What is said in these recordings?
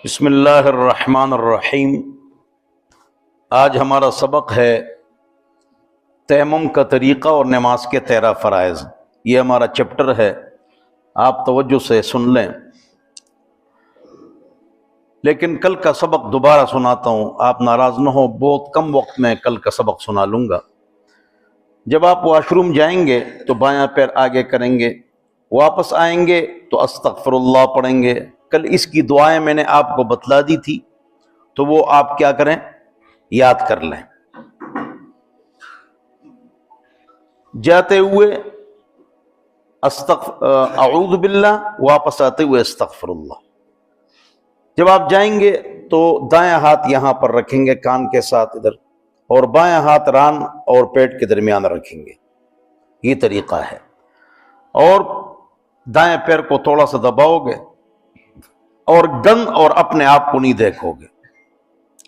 بسم اللہ الرحمن الرحیم۔ آج ہمارا سبق ہے تیمم کا طریقہ اور نماز کے 13 فرائض۔ یہ ہمارا چیپٹر ہے، آپ توجہ سے سن لیں۔ لیکن کل کا سبق دوبارہ سناتا ہوں، آپ ناراض نہ ہو، بہت کم وقت میں کل کا سبق سنا لوں گا۔ جب آپ واش روم جائیں گے تو بایاں پیر آگے کریں گے، واپس آئیں گے تو استغفر اللہ پڑھیں گے۔ کل اس کی دعائیں میں نے آپ کو بتلا دی تھی، تو وہ آپ کیا کریں، یاد کر لیں۔ جاتے ہوئے اعوذ باللہ، واپس آتے ہوئے استغفر اللہ۔ جب آپ جائیں گے تو دائیں ہاتھ یہاں پر رکھیں گے کان کے ساتھ ادھر، اور بائیں ہاتھ ران اور پیٹ کے درمیان رکھیں گے۔ یہ طریقہ ہے۔ اور دائیں پیر کو تھوڑا سا دباؤ گے اور گند اور اپنے آپ کو نہیں دیکھو گے،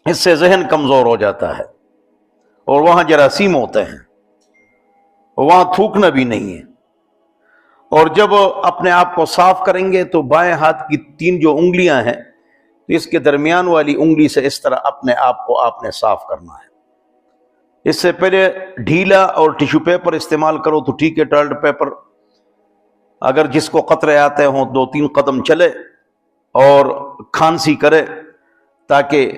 اس سے ذہن کمزور ہو جاتا ہے، اور وہاں جراثیم ہوتے ہیں، وہاں تھوکنا بھی نہیں ہے۔ اور جب اپنے آپ کو صاف کریں گے تو بائیں ہاتھ کی 3 جو انگلیاں ہیں، اس کے درمیان والی انگلی سے اس طرح اپنے آپ کو آپ نے صاف کرنا ہے۔ اس سے پہلے ڈھیلا اور ٹیشو پیپر استعمال کرو تو ٹھیک ہے، ٹوائلٹ پیپر۔ اگر جس کو قطرے آتے ہوں 2-3 قدم چلے اور کھانسی کرے تاکہ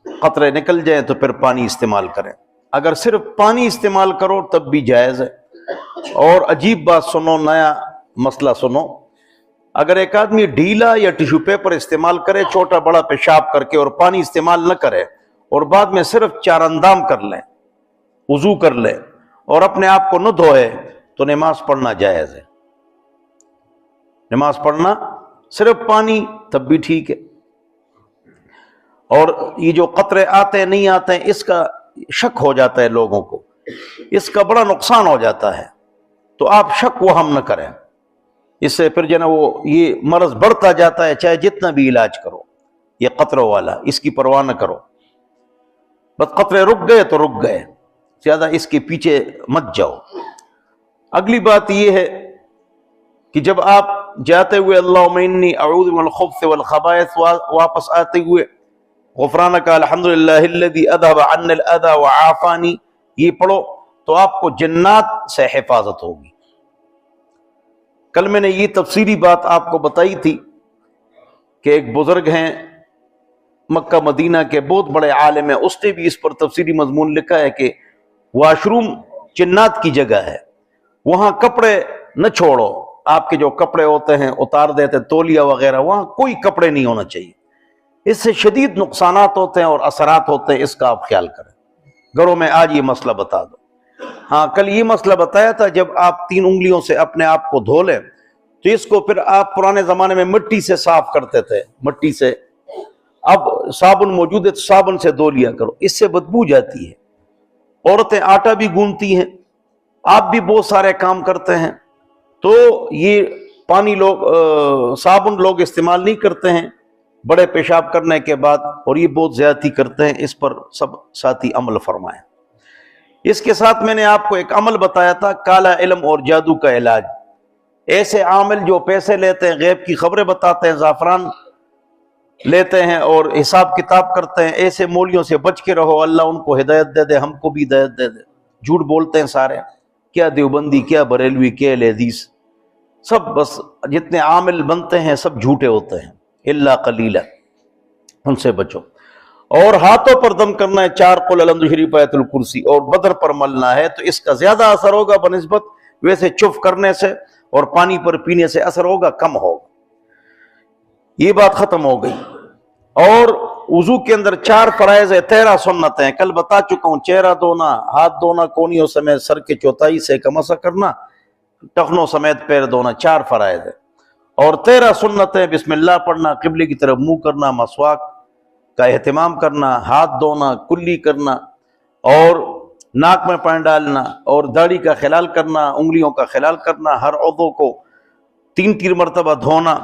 قطرے نکل جائیں تو پھر پانی استعمال کریں۔ اگر صرف پانی استعمال کرو تب بھی جائز ہے۔ اور عجیب بات سنو، نیا مسئلہ سنو، اگر ایک آدمی ڈھیلا یا ٹیشو پیپر استعمال کرے چھوٹا بڑا پیشاب کر کے اور پانی استعمال نہ کرے، اور بعد میں صرف 4 اندام کر لیں، وضو کر لے اور اپنے آپ کو نہ دھوئے، تو نماز پڑھنا جائز ہے۔ نماز پڑھنا صرف پانی تب بھی ٹھیک ہے۔ اور یہ جو قطرے آتے ہیں نہیں آتے ہیں، اس کا شک ہو جاتا ہے لوگوں کو، اس کا بڑا نقصان ہو جاتا ہے، تو آپ شک وہم نہ کریں، اس سے پھر جو ہے نا وہ یہ مرض بڑھتا جاتا ہے، چاہے جتنا بھی علاج کرو۔ یہ قطروں والا، اس کی پرواہ نہ کرو، بس قطرے رک گئے تو رک گئے، زیادہ اس کے پیچھے مت جاؤ۔ اگلی بات یہ ہے کہ جب آپ جاتے ہوئے اللہم انی اعوذ من الخبث والخبائث، واپس آتے ہوئے غفرانک الحمدللہ الذی اذھب عنی الاذی وعافانی، یہ پڑھو تو آپ کو جنات سے حفاظت ہوگی۔ کل میں نے یہ تفصیلی بات آپ کو بتائی تھی کہ ایک بزرگ ہیں مکہ مدینہ کے، بہت بڑے عالم ہیں، اس نے بھی اس پر تفصیلی مضمون لکھا ہے کہ واش روم جنات کی جگہ ہے، وہاں کپڑے نہ چھوڑو، آپ کے جو کپڑے ہوتے ہیں اتار دیتے، تولیہ وغیرہ، وہاں کوئی کپڑے نہیں ہونا چاہیے، اس سے شدید نقصانات ہوتے ہیں اور اثرات ہوتے ہیں، اس کا آپ خیال کریں۔ گھروں میں آج یہ مسئلہ بتا دو۔ ہاں، کل یہ مسئلہ بتایا تھا، جب آپ 3 انگلیوں سے اپنے آپ کو دھو لیں تو اس کو پھر آپ پرانے زمانے میں مٹی سے صاف کرتے تھے، مٹی سے، اب صابن موجود ہے تو صابن سے دھو لیا کرو، اس سے بدبو جاتی ہے۔ عورتیں آٹا بھی گوندتی ہیں، آپ بھی بہت سارے کام کرتے ہیں، تو یہ پانی صابن لوگ استعمال نہیں کرتے ہیں بڑے پیشاب کرنے کے بعد، اور یہ بہت زیادتی کرتے ہیں، اس پر سب ساتھی عمل فرمائیں۔ اس کے ساتھ میں نے آپ کو ایک عمل بتایا تھا، کالا علم اور جادو کا علاج۔ ایسے عامل جو پیسے لیتے ہیں، غیب کی خبریں بتاتے ہیں، زعفران لیتے ہیں اور حساب کتاب کرتے ہیں، ایسے مولیوں سے بچ کے رہو، اللہ ان کو ہدایت دے دے، ہم کو بھی ہدایت دے دے۔ جھوٹ بولتے ہیں سارے، کیا دیوبندی، کیا بریلوی، کیا حدیث، سب بس جتنے عامل بنتے ہیں سب جھوٹے ہوتے ہیں، الا قلیلا، ان سے بچو۔ اور ہاتھوں پر دم کرنا ہے، 4 قل الحمد شریف، آیت الکرسی، اور بدر پر ملنا ہے، تو اس کا زیادہ اثر ہوگا بنسبت ویسے چف کرنے سے، اور پانی پر پینے سے اثر ہوگا کم ہوگا۔ یہ بات ختم ہو گئی۔ اور وضو کے اندر 4 فرائض ہے، 13 سنتیں ہیں، کل بتا چکا ہوں، چہرہ دھونا، ہاتھ دھونا کونیوں سمیت، سر کے چوتھائی سے کا مسح کرنا، ٹخنوں سمیت پیر دھونا، 4 فرائض ہے۔ اور 13 سنتیں، بسم اللہ پڑھنا، قبلے کی طرف منہ کرنا، مسواک کا اہتمام کرنا، ہاتھ دھونا، کلی کرنا، اور ناک میں پانی ڈالنا، اور داڑھی کا خلال کرنا، انگلیوں کا خلال کرنا، ہر عضو کو 3 مرتبہ دھونا،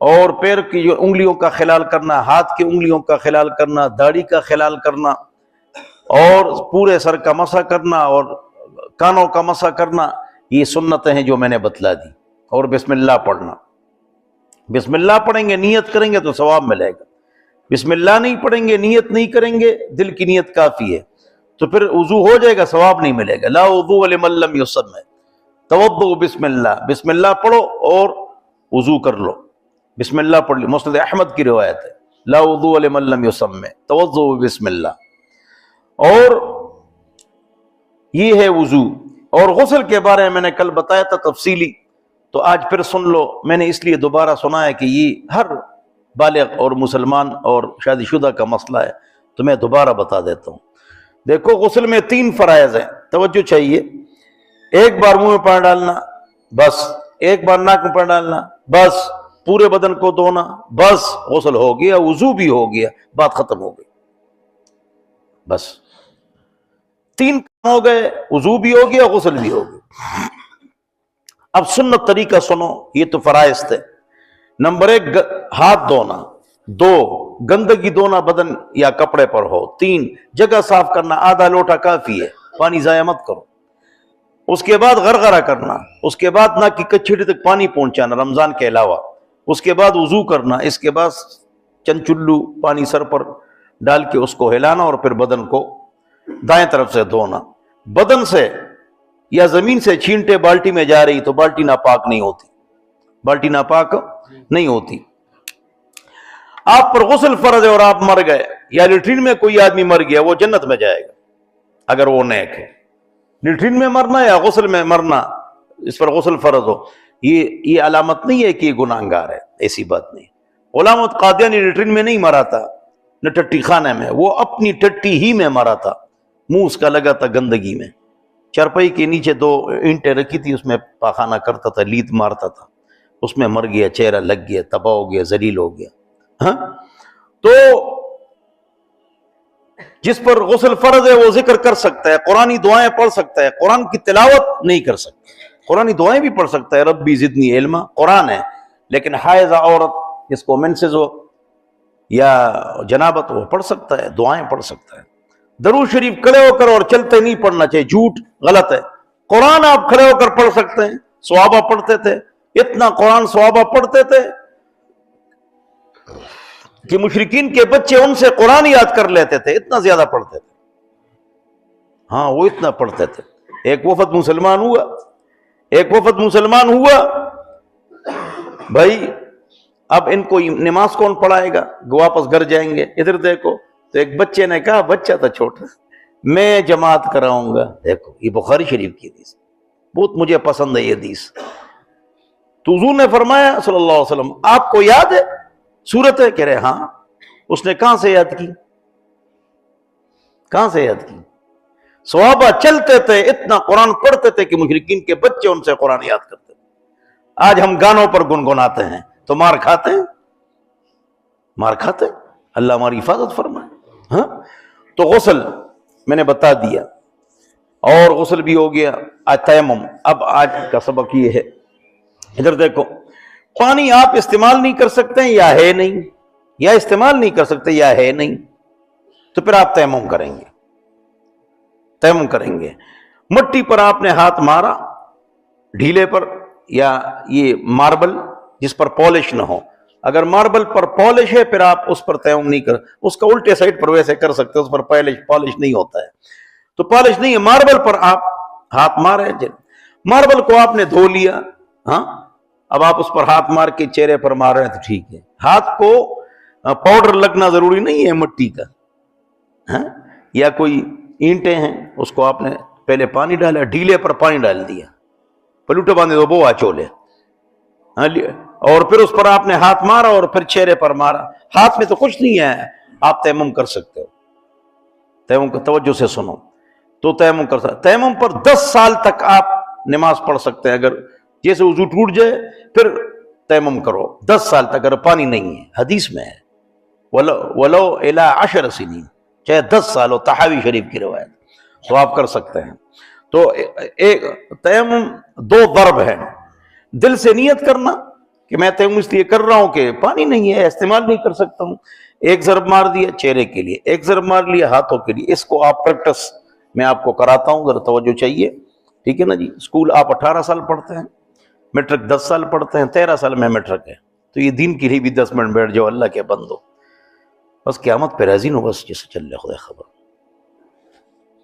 اور پیر کی جو انگلیوں کا خلال کرنا، ہاتھ کی انگلیوں کا خلال کرنا، داڑھی کا خلال کرنا، اور پورے سر کا مسح کرنا، اور کانوں کا مسح کرنا۔ یہ سنتیں ہیں جو میں نے بتلا دی۔ اور بسم اللہ پڑھنا، بسم اللہ پڑھیں گے، نیت کریں گے تو ثواب ملے گا۔ بسم اللہ نہیں پڑھیں گے, نیت نہیں کریں گے, دل کی نیت کافی ہے, تو پھر وضو ہو جائے گا, ثواب نہیں ملے گا. لا وضو لمن لم یسمع, توضؤ بسم اللہ, بسم اللہ پڑھو اور وضو کر لو, بسم اللہ پڑھ لی. مسند احمد کی روایت ہے, لا وضو لمن لم یسمع توضؤ بسم اللہ. اور یہ ہے وضو. اور غسل کے بارے میں نے کل بتایا تھا تفصیلی, تو آج پھر سن لو. میں نے اس لیے دوبارہ سنا ہے کہ یہ ہر بالغ اور مسلمان اور شادی شدہ کا مسئلہ ہے, تو میں دوبارہ بتا دیتا ہوں. دیکھو غسل میں 3 فرائض ہیں, توجہ چاہیے. ایک بار منہ میں پانی ڈالنا بس, ایک بار ناک میں پانی ڈالنا بس, پورے بدن کو دھونا بس, غسل ہو گیا, وضو بھی ہو گیا, بات ختم ہو گئی. بس 3 کام ہو گئے, وضو بھی ہو گیا, غسل بھی ہو گیا. اب سنت طریقہ سنو, یہ تو فرائض تھے. نمبر 1 ہاتھ دھونا, 2 گندگی دھونا بدن یا کپڑے پر ہو, 3 جگہ صاف کرنا, آدھا لوٹا کافی ہے, پانی ضائع مت کرو. اس کے بعد غرغرہ کرنا, اس کے بعد ناک کی کچھڑی تک پانی پہنچانا رمضان کے علاوہ, اس کے بعد وضو کرنا, اس کے بعد چند چلو پانی سر پر ڈال کے اس کو ہلانا, اور پھر بدن کو دائیں طرف سے دھونا. بدن سے یا زمین سے چھینٹے بالٹی میں جا رہی تو بالٹی ناپاک نہیں ہوتی, بالٹی ناپاک نہیں ہوتی. آپ پر غسل فرض ہے اور آپ مر گئے, یا لیٹرین میں کوئی آدمی مر گیا, وہ جنت میں جائے گا اگر وہ نیک ہے. لیٹرین میں مرنا یا غسل میں مرنا, اس پر غسل فرض ہو, یہ علامت نہیں ہے کہ یہ گناہگار ہے, ایسی بات نہیں. غلام احمد قادیانی لیٹرین میں نہیں مرا تھا نہ ٹٹی خانے میں, وہ اپنی ٹٹی ہی میں مرا تھا, منہ اس کا لگا تھا گندگی میں. چارپائی کے نیچے 2 اینٹیں رکھی تھی, اس میں پاخانہ کرتا تھا, لیت مارتا تھا, اس میں مر گیا, چہرہ لگ گیا, تباہ ہو گیا, ذلیل ہو گیا. ہاں, تو جس پر غسل فرض ہے وہ ذکر کر سکتا ہے, قرآنی دعائیں پڑھ سکتا ہے, قرآن کی تلاوت نہیں کر سکتا. قرآنی دعائیں بھی پڑھ سکتا ہے, ربی زدنی علما, قرآن ہے, لیکن حائضہ عورت جس کو منسز ہو یا جنابت وہ پڑھ سکتا ہے, دعائیں پڑھ سکتا ہے. درود شریف کھڑے ہو کر اور چلتے نہیں پڑھنا چاہیے, جھوٹ, غلط ہے. قرآن آپ کھڑے ہو کر پڑھ سکتے ہیں, صحابہ پڑھتے تھے, اتنا قرآن صحابہ پڑھتے تھے کہ مشرکین کے بچے ان سے قرآن یاد کر لیتے تھے, اتنا زیادہ پڑھتے تھے. ہاں, وہ اتنا پڑھتے تھے. ایک وفد مسلمان ہوا, بھائی اب ان کو نماز کون پڑھائے گا, واپس گھر جائیں گے. ادھر دیکھو, تو ایک بچے نے کہا, بچہ تھا چھوٹا, میں جماعت کراؤں گا. دیکھو یہ بخاری شریف کی حدیث, بہت مجھے پسند ہے یہ حدیث. تو حضور نے فرمایا صلی اللہ علیہ وسلم, آپ کو یاد ہے سورت ہے؟ کہہ رہے ہاں. اس نے کہاں سے یاد کی, کہاں سے یاد کی؟ صحابہ چلتے تھے, اتنا قرآن پڑھتے تھے کہ مشرکین کے بچے ان سے قرآن یاد کرتے تھے. آج ہم گانوں پر گنگناتے ہیں تو مار کھاتے ہیں, مار کھاتے ہیں. اللہ ہماری حفاظت فرمائے. ہاں, تو غسل میں نے بتا دیا, اور غسل بھی ہو گیا. آج تیمم. اب آج کا سبق یہ ہے, ادھر دیکھو, پانی آپ استعمال نہیں کر سکتے ہیں یا ہے نہیں, یا استعمال نہیں کر سکتے یا ہے نہیں, تو پھر آپ تیمم کریں گے. تیمم کریں گے. مٹی پر آپ نے ہاتھ مارا, ڈھیلے پر, یا یہ ماربل جس پر پالش نہ ہو. اگر ماربل پر پالش ہے پھر آپ اس پر تیمم نہیں کر, اس کا الٹے سائڈ پر ویسے کر سکتے, اس پر پالش نہیں ہوتا ہے, تو پالش نہیں ہے. ماربل پر آپ ہاتھ مارے, ماربل کو آپ نے دھو لیا. ہاں, اب آپ اس پر ہاتھ مار کے چہرے پر مار رہے ہیں تو ٹھیک ہے. ہاتھ کو پاؤڈر لگنا ضروری نہیں ہے مٹی کا, ہاں, یا کوئی اینٹیں ہیں اس کو آپ نے پہلے پانی ڈالا, ڈھیلے پر پانی ڈال دیا, پلوٹے باندھے دو بو چولے, اور پھر اس پر آپ نے ہاتھ مارا اور پھر چہرے پر مارا. ہاتھ میں تو کچھ نہیں ہے, آپ تیمم کر سکتے ہو. تیمم کو توجہ سے سنو, تو تیمم کر سکتے. تیمم پر 10 سال تک آپ نماز پڑھ سکتے ہیں. اگر جیسے وضو ٹوٹ جائے پھر تیمم کرو 10 سال تک, اگر پانی نہیں ہے. حدیث میں ہے ولو الی 10 سنین, چاہے 10 سال ہو, طحاوی شریف کی روایت, تو آپ کر سکتے ہیں. تو ایک تیمم 2 ضرب ہیں. دل سے نیت کرنا کہ میں تیمم اس لیے کر رہا ہوں کہ پانی نہیں ہے, استعمال نہیں کر سکتا ہوں. ایک ضرب مار دیا چہرے کے لیے, ایک ضرب مار لیا ہاتھوں کے لیے. اس کو آپ پریکٹس میں آپ کو کراتا ہوں, ذرا توجہ چاہیے, ٹھیک ہے نا جی. اسکول آپ 18 سال پڑھتے ہیں, میٹرک 10 سال پڑھتے ہیں, 13 سال میں میٹرک ہے, تو یہ دین کے لیے بھی 10 منٹ بیٹھ جاؤ اللہ کے بندو. بس قیامت پہ راضی نو، بس جسے چل رہے خدا خبر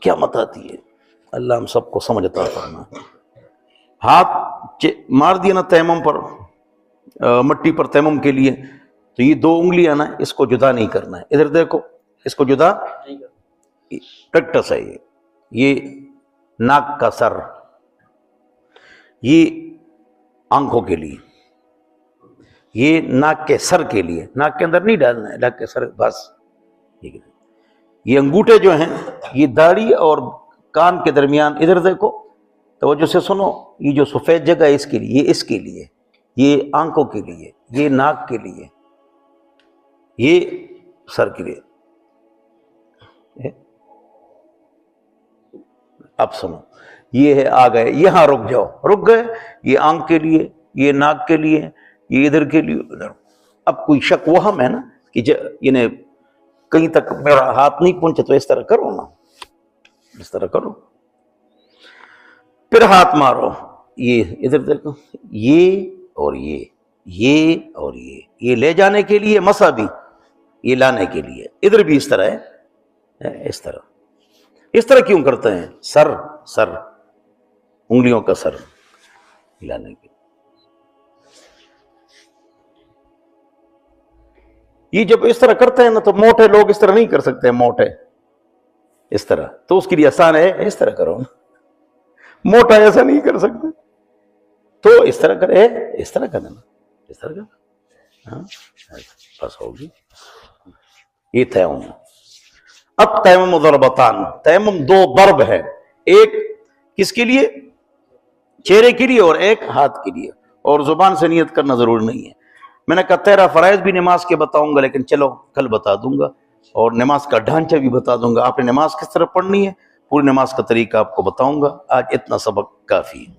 قیامت آتی ہے. اللہ ہم سب کو سمجھ عطا فرمائے. ہاتھ مار دیا نا تیمم پر، مٹی پر تیمم کے لیے، تو یہ 2 انگلیاں نا اس کو جدا نہیں کرنا ہے. ادھر دیکھو، اس کو جدا پریکٹس ہے. یہ ناک کا سر، یہ آنکھوں کے لیے، یہ ناک کے سر کے لیے، ناک کے اندر نہیں ڈالنا ہے، ناک کے سر بس. یہ انگوٹھے جو ہیں یہ داڑھی اور کان کے درمیان، ادھر دیکھو توجہ سے سنو، یہ جو سفید جگہ ہے اس کے لیے، یہ اس کے لیے، یہ آنکھوں کے لیے، یہ ناک کے لیے، یہ سر کے لیے. اب سنو، یہ ہے آ گئے یہاں، رک جاؤ، رک گئے. یہ آنکھ کے لیے، یہ ناک کے لیے، یہ ادھر کے لیے ادھر. اب کوئی شک وہم ہے نا کہ یعنی کہیں تک میرا ہاتھ نہیں پہنچے، تو اس طرح کرو نا، اس طرح کرو، پھر ہاتھ مارو. یہ ادھر دیکھو، یہ اور یہ اور یہ لے جانے کے لیے، مسا بھی یہ لانے کے لیے. ادھر بھی اس طرح ہے، اس طرح کیوں کرتے ہیں؟ سر انگلیوں کا سر لانے کے. یہ جب اس طرح کرتے ہیں نا، تو موٹے لوگ اس طرح نہیں کر سکتے، موٹے اس طرح، تو اس کے لیے آسان ہے اس طرح کرو. موٹا ایسا نہیں کر سکتے، تو اس طرح کرے، اس طرح کرنا، اس طرح کر. ہاں بس ہوگی. یہ تیمم. اب تیمم ضربتان، تیمم 2 ضرب ہے، ایک کس کے لیے؟ چہرے کے لیے، اور ایک ہاتھ کے لیے. اور زبان سے نیت کرنا ضروری نہیں ہے. میں نے کہا 13 فرائض بھی نماز کے بتاؤں گا، لیکن چلو کل بتا دوں گا، اور نماز کا ڈھانچہ بھی بتا دوں گا. آپ نے نماز کس طرح پڑھنی ہے، پوری نماز کا طریقہ آپ کو بتاؤں گا. آج اتنا سبق کافی ہے.